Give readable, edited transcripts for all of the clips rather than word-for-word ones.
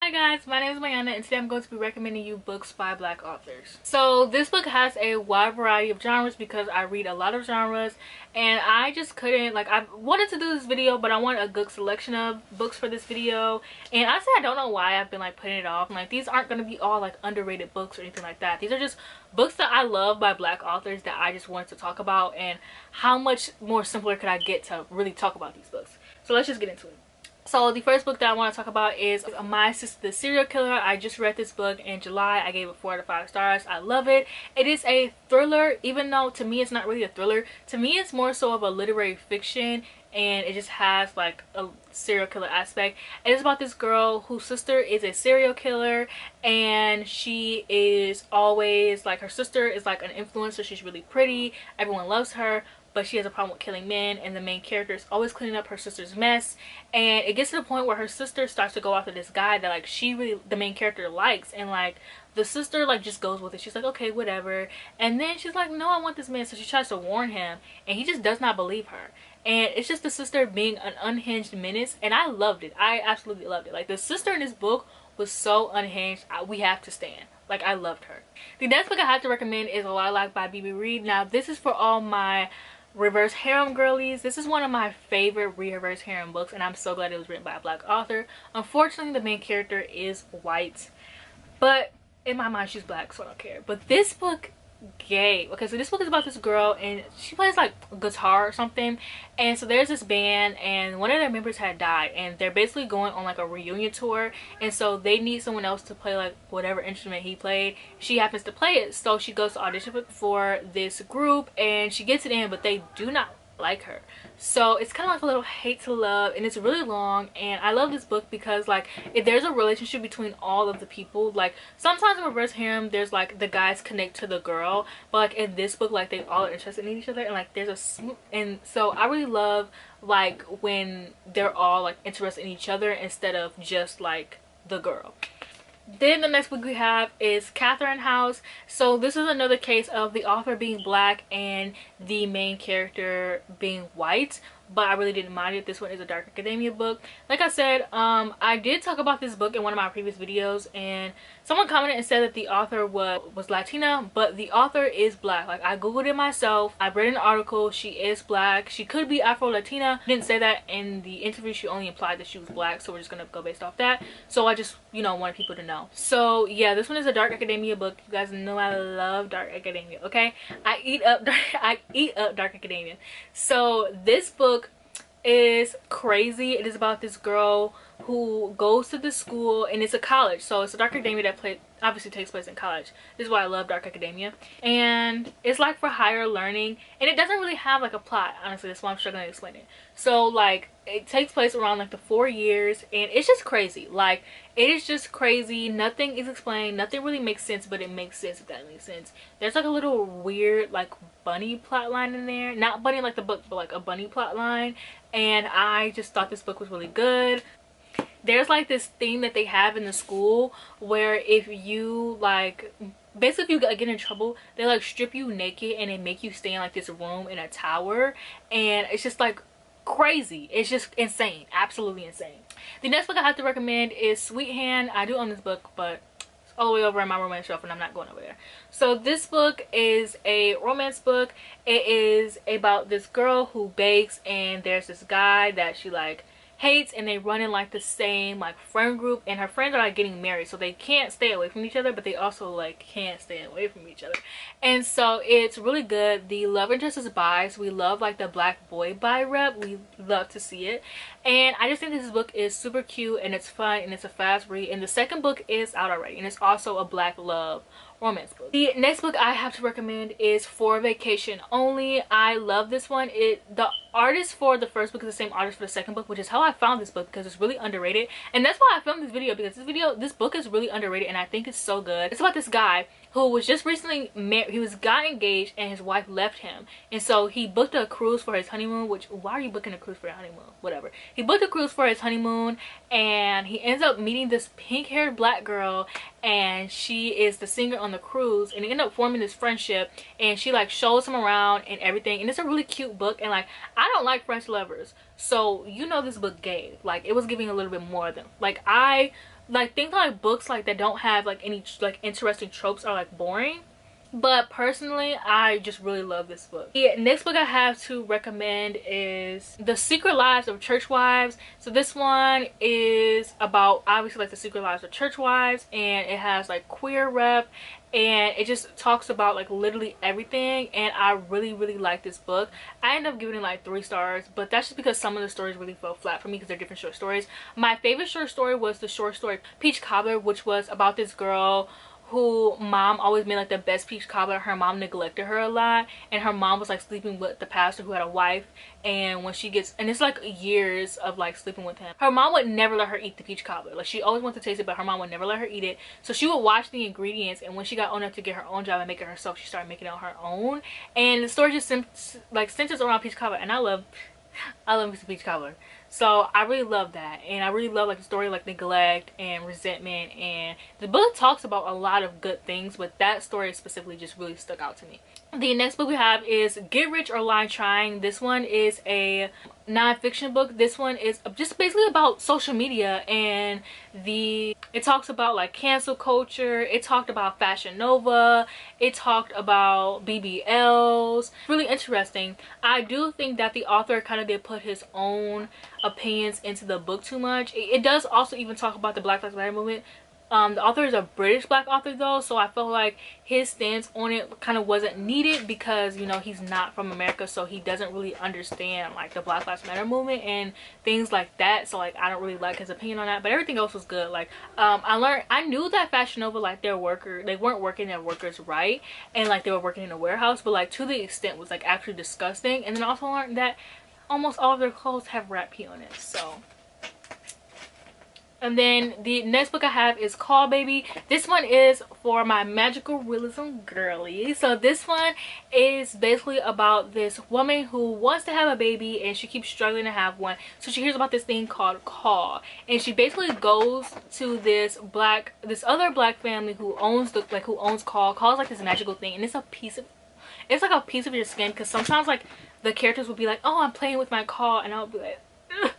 Hi guys, my name is Myonna and today I'm going to be recommending you books by Black authors. So this book has a wide variety of genres because I read a lot of genres and I just couldn't, I wanted to do this video but I wanted a good selection of books for this video, and honestly I don't know why I've been putting it off. These aren't going to be all underrated books or anything like that. These are just books that I love by Black authors that I just wanted to talk about, and how much more simpler could I get to really talk about these books. So let's just get into it. So the first book that I want to talk about is My Sister the Serial Killer. I just read this book in July. I gave it 4 out of 5 stars. I love it. It is a thriller, even though to me it's not really a thriller. To me it's more so of a literary fiction, and it just has a serial killer aspect. It is about this girl whose sister is a serial killer, and she is always her sister is an influencer. She's really pretty, everyone loves her, but she has a problem with killing men, and the main character is always cleaning up her sister's mess. And it gets to the point where her sister starts to go after this guy that she really, the main character, likes, and the sister just goes with it. She's like, okay, whatever. And then she's like, no, I want this man. So she tries to warn him and he just does not believe her. And it's just the sister being an unhinged menace, and I loved it. I absolutely loved it. The sister in this book was so unhinged. We have to stand. I loved her. The next book I have to recommend is Lilac by B.B. Reed. Now this is for all my reverse harem girlies. This is one of my favorite reverse harem books, and I'm so glad it was written by a Black author. Unfortunately the main character is white, but in my mind she's Black, so I don't care. But this book, gay. Okay, so this book is about this girl and she plays guitar or something, and so there's this band and one of their members had died, and they're basically going on a reunion tour, and so they need someone else to play whatever instrument he played. She happens to play it, so she goes to audition for this group and she gets it in, but they do not like her. So it's kind of a little hate to love, and it's really long. And I love this book because if there's a relationship between all of the people, sometimes in reverse harem there's the guys connect to the girl, but in this book they all are interested in each other, and there's and so I really love when they're all interested in each other instead of just the girl. Then the next book we have is Catherine House. So this is another case of the author being Black and the main character being white, but I really didn't mind it. This one is a dark academia book. Like I said, I did talk about this book in one of my previous videos, and someone commented and said that the author was Latina, but the author is Black. I googled it myself. I read an article. She is Black. She could be Afro-Latina. Didn't say that in the interview. She only implied that she was Black, so we're just gonna go based off that. So I just wanted people to know. So yeah, this one is a dark academia book. You guys know I love dark academia, okay? I eat up dark academia. So this book is crazy. It is about this girl who goes to the school, and it's a college, so it's a dark academia that obviously takes place in college. This is why I love dark academia, and it's for higher learning, and it doesn't really have a plot. Honestly, that's why I'm struggling to explain it. So it takes place around the 4 years, and it's just crazy. It is just crazy. Nothing is explained, nothing really makes sense, but it makes sense, if that makes sense. There's a little weird bunny plot line in there, not bunny the book, but a bunny plot line, and I just thought this book was really good. There's this thing that they have in the school where if you basically if you get in trouble, they strip you naked and they make you stay in this room in a tower, and it's just crazy. It's just insane, absolutely insane. The next book I have to recommend is Sweet Hand. I do own this book, but it's all the way over in my romance shelf and I'm not going over there. So this book is a romance book. It is about this girl who bakes, and there's this guy that she hates, and they run in the same friend group, and her friends are getting married, so they can't stay away from each other, but they also can't stay away from each other. And so it's really good. The love interest is bi, so we love the Black boy bi rep. We love to see it, and I just think this book is super cute, and it's fun, and it's a fast read. And the second book is out already, and it's also a Black love romance book. The next book I have to recommend is For Vacation Only. I love this one. The artist for the first book is the same artist for the second book, which is how I found this book, because it's really underrated, and that's why I filmed this video, because this book is really underrated and I think it's so good. It's about this guy who was just recently married. He got engaged and his wife left him, and so he booked a cruise for his honeymoon, which, why are you booking a cruise for your honeymoon? Whatever. He booked a cruise for his honeymoon, and he ends up meeting this pink-haired Black girl, and she is the singer on the cruise, and they end up forming this friendship, and she shows him around and everything, and it's a really cute book. And I don't like French lovers, so this book gave it was giving a little bit more than I like think like books like that don't have like any like interesting tropes are like boring. But personally, I just really love this book. The next book I have to recommend is The Secret Lives of Church Wives. So this one is about obviously like the secret lives of church wives, and it has like queer rep, and it just talks about like literally everything. And I really like this book. I ended up giving it like 3 stars, but that's just because some of the stories really fell flat for me because they're different short stories. My favorite short story was the short story Peach Cobbler, which was about this girl who mom always made like the best peach cobbler. Her mom neglected her a lot, and her mom was like sleeping with the pastor who had a wife, and when she gets, and it's like years of like sleeping with him, her mom would never let her eat the peach cobbler. Like she always wanted to taste it, but her mom would never let her eat it. So she would watch the ingredients, and when she got old enough to get her own job and make it herself, she started making it on her own. And the story just centers around peach cobbler, and I love me some peach cobbler. So I really love that, and I really love like the story like neglect and resentment, and the book talks about a lot of good things, but that story specifically just really stuck out to me. The next book we have is Get Rich or Lie Trying. This one is a non-fiction book. This one is just basically about social media, and it talks about like cancel culture. It talked about Fashion Nova. It talked about BBLs. Really interesting. I do think that the author kind of did put his own opinions into the book too much. It does also even talk about the Black Lives Matter movement. The author is a British black author though, so I felt like his stance on it kind of wasn't needed because, you know, he's not from America, so he doesn't really understand like the Black Lives Matter movement and things like that. So like I don't really like his opinion on that, but everything else was good. Like I knew that Fashion Nova, like they weren't working their workers right, and like they were working in a warehouse, but like to the extent was like actually disgusting. And then I also learned that almost all of their clothes have rat pee on it. So, and then the next book I have is Call Baby. This one is for my magical realism girly. So this one is basically about this woman who wants to have a baby and she keeps struggling to have one. So she hears about this thing called Call, and she basically goes to this other black family who owns Call. Call is like this magical thing, and it's like a piece of your skin, because sometimes like the characters will be like, oh, I'm playing with my Call, and I'll be like, ugh,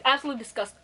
absolutely disgusting.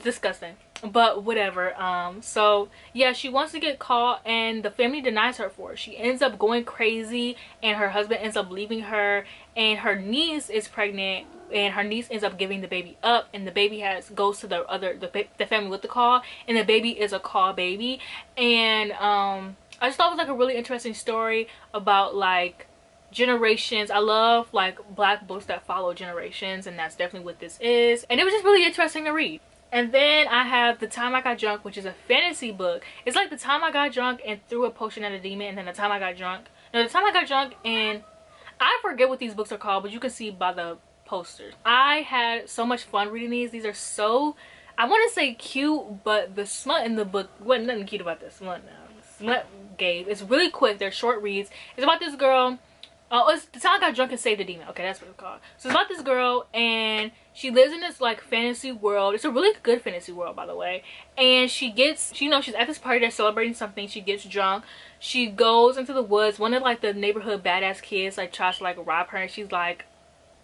Disgusting, but whatever. So yeah, she wants to get caught, and the family denies her for it. She ends up going crazy, and her husband ends up leaving her, and her niece is pregnant, and her niece ends up giving the baby up, and the baby goes to the family with the Call, and the baby is a Call baby. And I just thought it was like a really interesting story about like generations. I love like black books that follow generations, and that's definitely what this is, and it was just really interesting to read. And then I have The Time I Got Drunk, which is a fantasy book. It's like The Time I Got Drunk and Threw a Potion at a Demon, and then The Time I Got Drunk, and I forget what these books are called, but you can see by the posters. I had so much fun reading these. These are so, I want to say cute, but the smut in the book wasn't nothing cute about the smut now. The smut gave. It's really quick. They're short reads. It's about this girl. Oh, it's The Time I Got Drunk and Saved the Demon. Okay, that's what it's called. So it's about this girl, and she lives in this like fantasy world. It's a really good fantasy world, by the way. And she's at this party, they're celebrating something. She gets drunk. She goes into the woods. One of like the neighborhood badass kids like tries to like rob her, and she's like,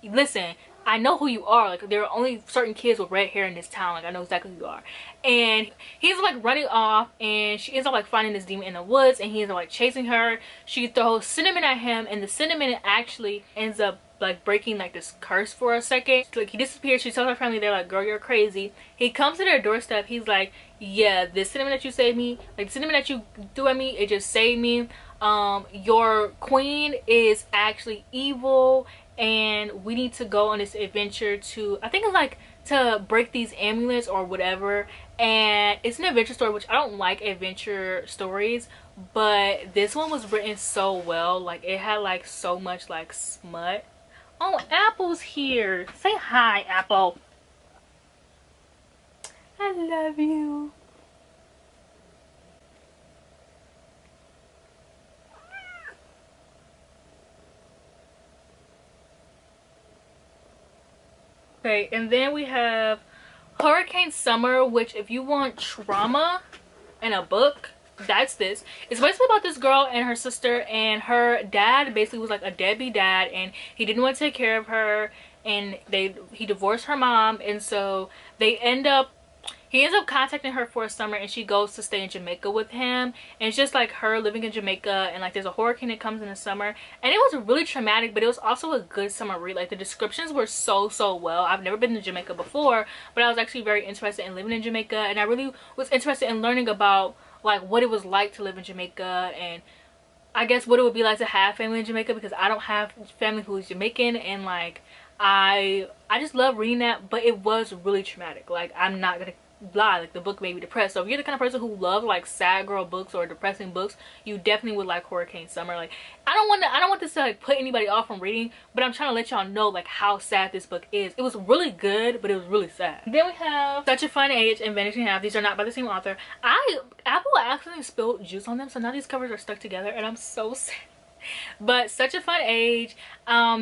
listen, I know who you are. Like, there are only certain kids with red hair in this town. Like, I know exactly who you are. And he's like running off, and she ends up like finding this demon in the woods, and he ends up like chasing her. She throws cinnamon at him, and the cinnamon actually ends up like breaking like this curse for a second. Like, he disappears. She tells her family, they're like, girl, you're crazy. He comes to their doorstep. He's like, yeah, this cinnamon that you saved me, like the cinnamon that you threw at me, it just saved me. Your queen is actually evil, and we need to go on this adventure to, I think it's like to break these amulets or whatever. And it's an adventure story, which I don't like adventure stories, but this one was written so well. Like, it had like so much like smut. Oh, Apple's here. Say hi, Apple. I love you. Okay, and then we have Hurricane Summer, which if you want trauma in a book, that's this. It's basically about this girl and her sister, and her dad basically was like a deadbeat dad, and he didn't want to take care of her, and he divorced her mom, and so they end up, he ends up contacting her for a summer, and she goes to stay in Jamaica with him. And it's just like her living in Jamaica, and like there's a hurricane that comes in the summer, and it was really traumatic, but it was also a good summer read. Like the descriptions were so well. I've never been to Jamaica before, but I was actually very interested in living in Jamaica, and I really was interested in learning about like what it was like to live in Jamaica, and I guess what it would be like to have family in Jamaica, because I don't have family who is Jamaican. And like I just love reading that, but it was really traumatic. Like I'm not gonna lie, like the book made me depressed. So if you're the kind of person who loves like sad girl books or depressing books, you definitely would like Hurricane Summer. Like I don't want this to like put anybody off from reading, but I'm trying to let y'all know like how sad this book is. It was really good, but it was really sad. Then we have Such a Fun Age and Vanishing Half. These are not by the same author. Apple accidentally spilled juice on them, so now these covers are stuck together, and I'm so sad. But Such a Fun Age,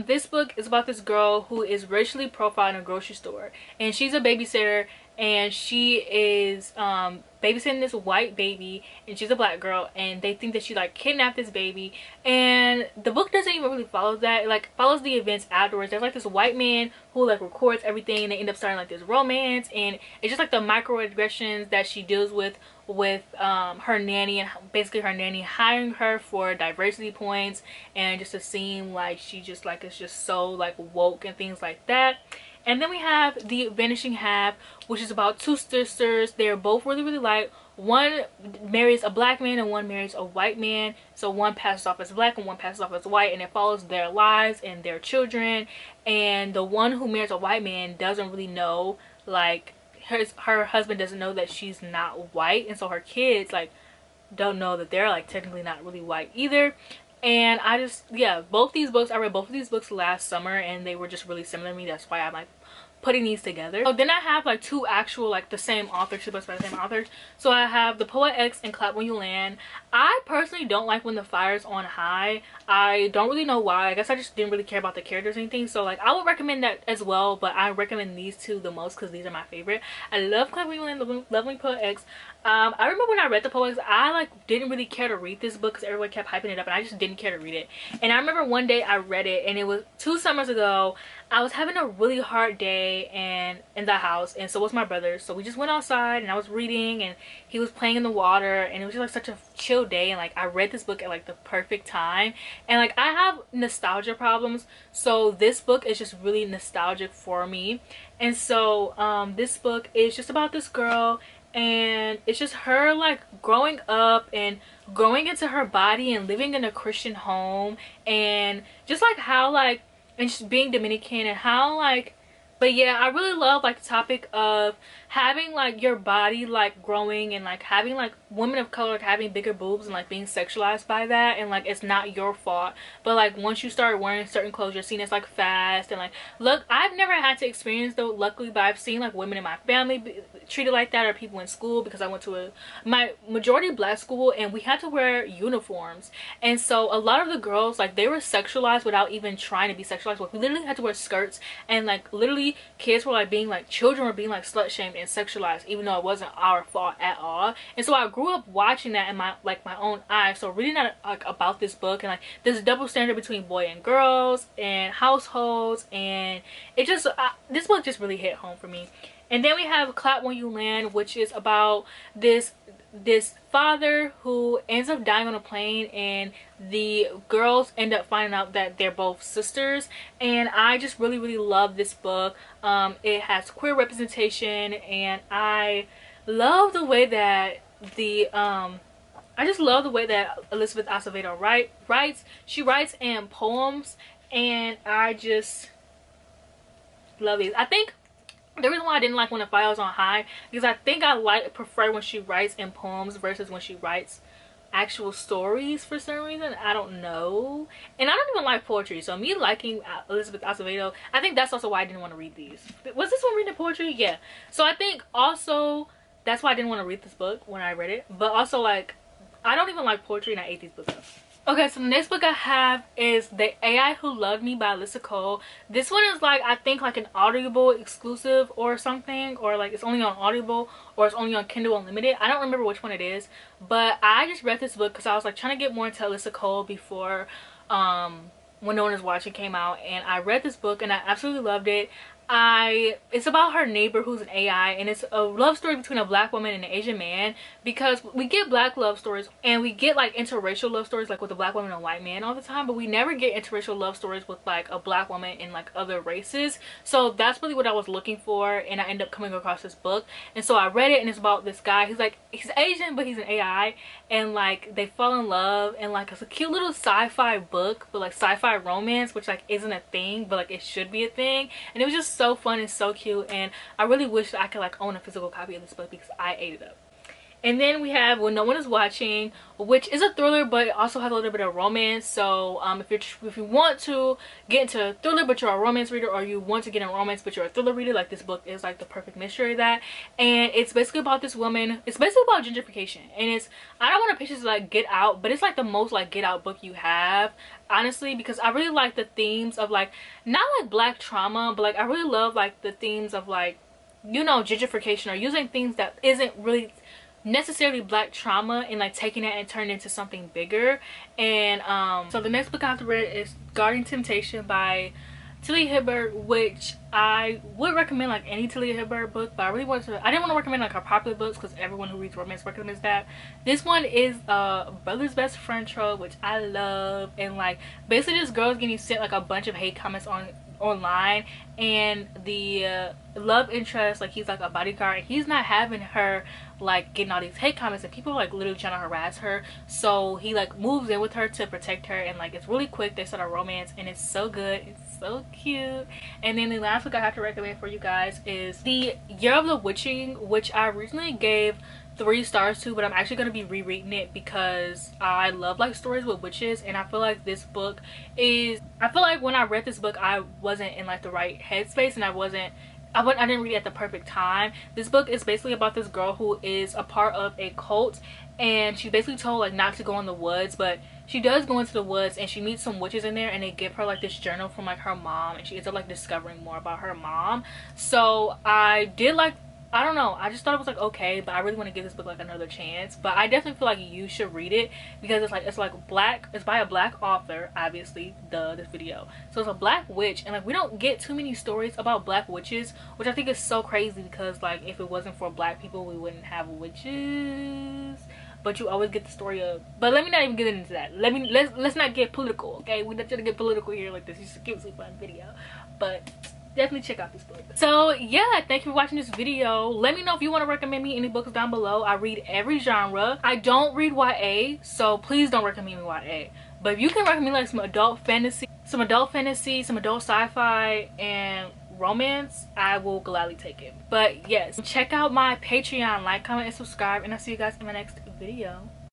this book is about this girl who is racially profiled in a grocery store, and she's a babysitter, and she is babysitting this white baby, and she's a black girl, and they think that she like kidnapped this baby. And the book doesn't even really follow that. It like follows the events afterwards. There's like this white man who like records everything, and they end up starting like this romance, and it's just like the microaggressions that she deals with her nanny, and basically her nanny hiring her for diversity points, and just to seem like she just like is just so like woke and things like that. And then we have The Vanishing Half, which is about two sisters. They're both really light. One marries a black man and one marries a white man. So one passes off as black and one passes off as white, and it follows their lives and their children. And the one who marries a white man doesn't really know, like her husband doesn't know that she's not white, and so her kids like don't know that they're like technically not really white either. And I just, yeah, both these books, I read both of these books last summer, and they were just really similar to me. That's why I'm like putting these together. So then I have like two actual like the same author, two books by the same authors. So I have The Poet X and Clap When You Land. I personally don't like When the Fire's on High. I don't really know why. I guess I just didn't really care about the characters or anything. So like I would recommend that as well, but I recommend these two the most because these are my favorite. I love Clap When You Land, loving Poet X. I remember when I read The Poet X, I like didn't really care to read this book because everyone kept hyping it up, and I just didn't care to read it. And I remember one day I read it, and it was 2 summers ago. I was having a really hard day and in the house, and so was my brother. So we just went outside, and I was reading, and he was playing in the water, and it was just like such a chill day. And like I read this book at like the perfect time, and like I have nostalgia problems, so this book is just really nostalgic for me. And so this book is just about this girl, and it's just her like growing up and growing into her body and living in a Christian home, and just like how like, and just being Dominican, and how like, but yeah, I really love like the topic of having like your body like growing, and like having like women of color like, having bigger boobs and like being sexualized by that, and like it's not your fault, but like once you start wearing certain clothes you're seen as like fast. And like, look, I've never had to experience though, luckily, but I've seen like women in my family be treated like that, or people in school, because I went to my majority black school, and we had to wear uniforms, and so a lot of the girls like they were sexualized without even trying to be sexualized. Like, we literally had to wear skirts, and like literally kids were like being like, children were being like slut shamed and sexualized, even though it wasn't our fault at all. And so I grew up watching that in my own eyes. So reading that like about this book, and like this double standard between boy and girls and households, and it just this book just really hit home for me. And then we have Clap When You Land, which is about this father who ends up dying on a plane, and the girls end up finding out that they're both sisters. And I just really love this book. It has queer representation, and I love the way that I just love the way that Elizabeth Acevedo writes. She writes in poems, and I just love these. I think the reason why I didn't like When the Fire Was on High, because I think I prefer when she writes in poems versus when she writes actual stories for some reason. I don't know. And I don't even like poetry, so me liking Elizabeth Acevedo, I think that's also why I didn't want to read these. Was this one reading poetry? Yeah. So I think also that's why I didn't want to read this book when I read it. But also like, I don't even like poetry, and I ate these books up. Okay, so the next book I have is The AI Who Loved Me by Nicole. This one is like, I think like an Audible exclusive or something, or like it's only on Audible, or it's only on Kindle Unlimited. I don't remember which one it is, but I just read this book because I was like trying to get more into Nicole before When No One Is Watching came out, and I read this book and I absolutely loved it. It's about her neighbor who's an AI, and it's a love story between a black woman and an Asian man, because we get black love stories and we get like interracial love stories like with a black woman and a white man all the time, but we never get interracial love stories with like a black woman and like other races. So that's really what I was looking for, and I ended up coming across this book. And so I read it, and it's about this guy. He's Asian, but he's an AI, and like they fall in love, and like it's a cute little sci-fi book, but like sci-fi romance, which like isn't a thing, but like it should be a thing. And it was just so fun and so cute, and I really wish I could like own a physical copy of this book because I ate it up. And then we have When No One Is Watching, which is a thriller, but it also has a little bit of romance. So if you want to get into a thriller but you're a romance reader, or you want to get in romance but you're a thriller reader, like this book is like the perfect mixture of that. And it's basically about this woman. It's basically about gentrification, and it's, I don't want to pitch this like Get Out, but it's like the most like Get Out book you have, honestly, because I really like the themes of like, not like black trauma, but like I really love like the themes of like, you know, gentrification, or using things that isn't really necessarily black trauma and like taking it and turning it into something bigger. And so the next book I have to read is Guarding Temptation by Talia Hibbert, which I would recommend like any Talia Hibbert book, but I didn't want to recommend like her popular books because everyone who reads romance recommends that. This one is Brother's Best Friend trope, which I love, and like basically this girl's getting sent like a bunch of hate comments online, and the love interest, like he's like a bodyguard, and he's not having her like getting all these hate comments, and people are like literally trying to harass her. So he like moves in with her to protect her, and like it's really quick. They start a romance, and it's so good, it's so cute. And then the last book I have to recommend for you guys is The Year of the Witching, which I recently gave 3 stars to, but I'm actually going to be rereading it because I love like stories with witches, and I feel like this book is, I feel like when I read this book I wasn't in like the right headspace, and I didn't read it at the perfect time. This book is basically about this girl who is a part of a cult, and she's basically told like not to go in the woods, but she does go into the woods, and she meets some witches in there, and they give her like this journal from like her mom, and she ends up like discovering more about her mom. So I did like, I don't know, I just thought it was like okay, but I really want to give this book like another chance. But I definitely feel like you should read it because it's by a black author, obviously, this video. So it's a black witch, and like we don't get too many stories about black witches, which I think is so crazy, because like if it wasn't for black people we wouldn't have witches. But you always get the story of, but let me not even get into that. Let's not get political, okay? We're not trying to get political here like this. It's just a cute, fun video. But definitely check out this book. So yeah, thank you for watching this video. Let me know if you want to recommend me any books down below. I read every genre. I don't read YA, so please don't recommend me YA. But if you can recommend like some adult fantasy, some adult sci-fi, and romance, I will gladly take it. But yes, check out my Patreon, like, comment, and subscribe, and I'll see you guys in my next video.